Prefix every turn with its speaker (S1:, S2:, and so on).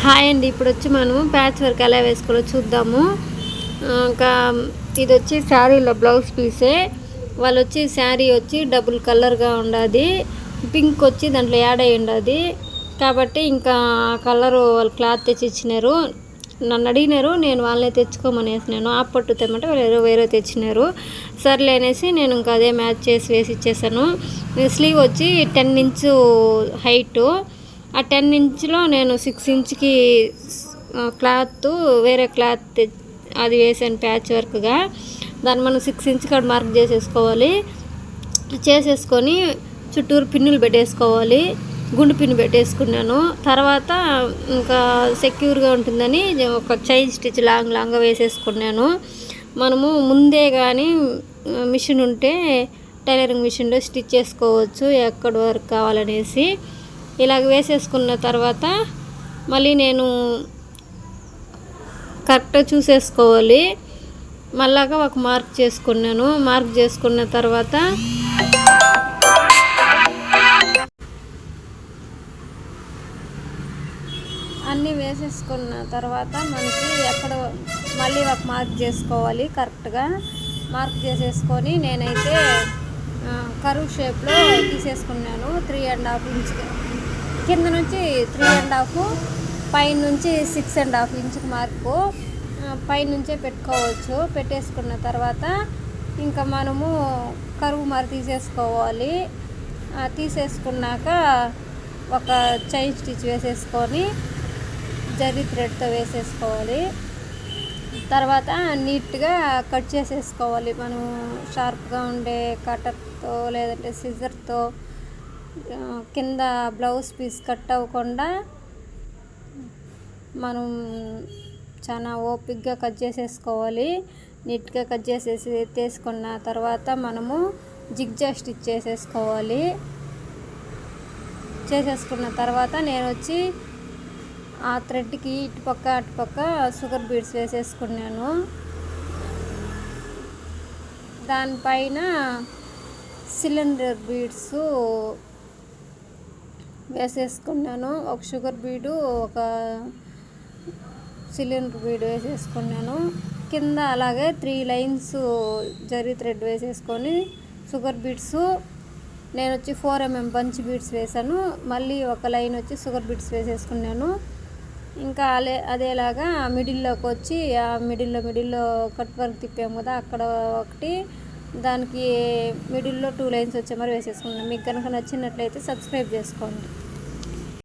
S1: Hi అండి. ఇప్పుడు వచ్చి మనము ప్యాచ్ వర్క్ ఎలా వేసుకోవాలో చూద్దాము. ఇంకా ఇది వచ్చి శారీలో బ్లౌజ్ పీసే. వాళ్ళు వచ్చి శారీ వచ్చి డబుల్ కలర్గా ఉండాది, పింక్ వచ్చి దాంట్లో యాడ్ అయ్యి ఉండాది. కాబట్టి ఇంకా కలరు వాళ్ళు క్లాత్ తెచ్చి ఇచ్చినారు. నన్ను అడిగినారు, నేను వాళ్ళనే తెచ్చుకోమనేసినాను. ఆ పట్టు తెమ్మంటే వాళ్ళు వేరే తెచ్చినారు. సర్లే అనేసి నేను ఇంకా అదే మ్యాచ్ చేసి వేసి ఇచ్చేసాను. స్లీవ్ వచ్చి 10 ఇంచు హైటు. ఆ 10 ఇంచులో నేను 6 ఇంచుకి క్లాత్ వేరే క్లాత్ అది వేసాను ప్యాచ్ వర్క్గా. దాన్ని మనం 6 ఇంచ్ కాడ మార్క్ చేసేసుకోవాలి. చేసేసుకొని చుట్టూరు పిన్నులు పెట్టేసుకోవాలి. గుండు పిన్ను పెట్టేసుకున్నాను. తర్వాత ఇంకా సెక్యూర్గా ఉంటుందని ఒక చైన్ స్టిచ్ లాంగ్గా వేసేసుకున్నాను. మనము ముందే కానీ మిషన్ ఉంటే టైలరింగ్ మిషన్లో స్టిచ్ చేసుకోవచ్చు ఎక్కడి వరకు కావాలనేసి. ఇలాగ వేసేసుకున్న తర్వాత మళ్ళీ నేను కరెక్ట్గా చూసేసుకోవాలి. మళ్ళాగా ఒక మార్క్ చేసుకున్నాను. మార్క్ చేసుకున్న తర్వాత అన్నీ వేసేసుకున్న తర్వాత మనకి ఎక్కడ మళ్ళీ ఒక మార్క్ చేసుకోవాలి. కరెక్ట్గా మార్క్ చేసేసుకొని నేనైతే కరువు షేప్లో తీసేసుకున్నాను. 3.5 ఇంచ్ కింద నుంచి 3.5, పైన నుంచి 6.5 ఇంచుకి మార్కు పైనుంచే పెట్టుకోవచ్చు. పెట్టేసుకున్న తర్వాత ఇంకా మనము కరువు మరి తీసేసుకోవాలి. తీసేసుకున్నాక ఒక చైన్ స్టిచ్ వేసేసుకొని జరీ థ్రెడ్తో వేసేసుకోవాలి. తర్వాత నీట్గా కట్ చేసేసుకోవాలి. మనం షార్ప్గా ఉండే కటర్తో లేదంటే సిజర్తో కింద బ్లౌజ్ పీస్ కట్ అవ్వకుండా మనం చాలా ఓపిక్గా కట్ చేసేసుకోవాలి. నీట్గా కట్ చేసేసి తీసుకున్న తర్వాత మనము జిగ్జాగ్ స్టిచ్ చేసేసుకోవాలి. చేసేసుకున్న తర్వాత నేను వచ్చి ఆ థ్రెడ్కి ఇటుపక్క అటుపక్క షుగర్ బీడ్స్ వేసేసుకున్నాను. దానిపైన సిలిండర్ బీడ్స్ వేసేసుకున్నాను. ఒక షుగర్ బీడు, ఒక సిలిండర్ బీడ్ వేసేసుకున్నాను. కింద అలాగే 3 లైన్స్ జరీ థ్రెడ్ వేసేసుకొని షుగర్ బీడ్స్ నేను వచ్చి 4mm బంచ్ బీడ్స్ వేసాను. మళ్ళీ ఒక లైన్ వచ్చి షుగర్ బీడ్స్ వేసేసుకున్నాను. ఇంకా అదేలాగా మిడిల్లోకి వచ్చి ఆ మిడిల్లో కట్ వర్క్ తిప్పాము కదా, అక్కడ ఒకటి, దానికి మిడిల్లో 2 లైన్స్ వచ్చే మరి వేసేసుకున్నాను. మీకు కనుక నచ్చినట్లయితే సబ్స్క్రైబ్ చేసుకోండి.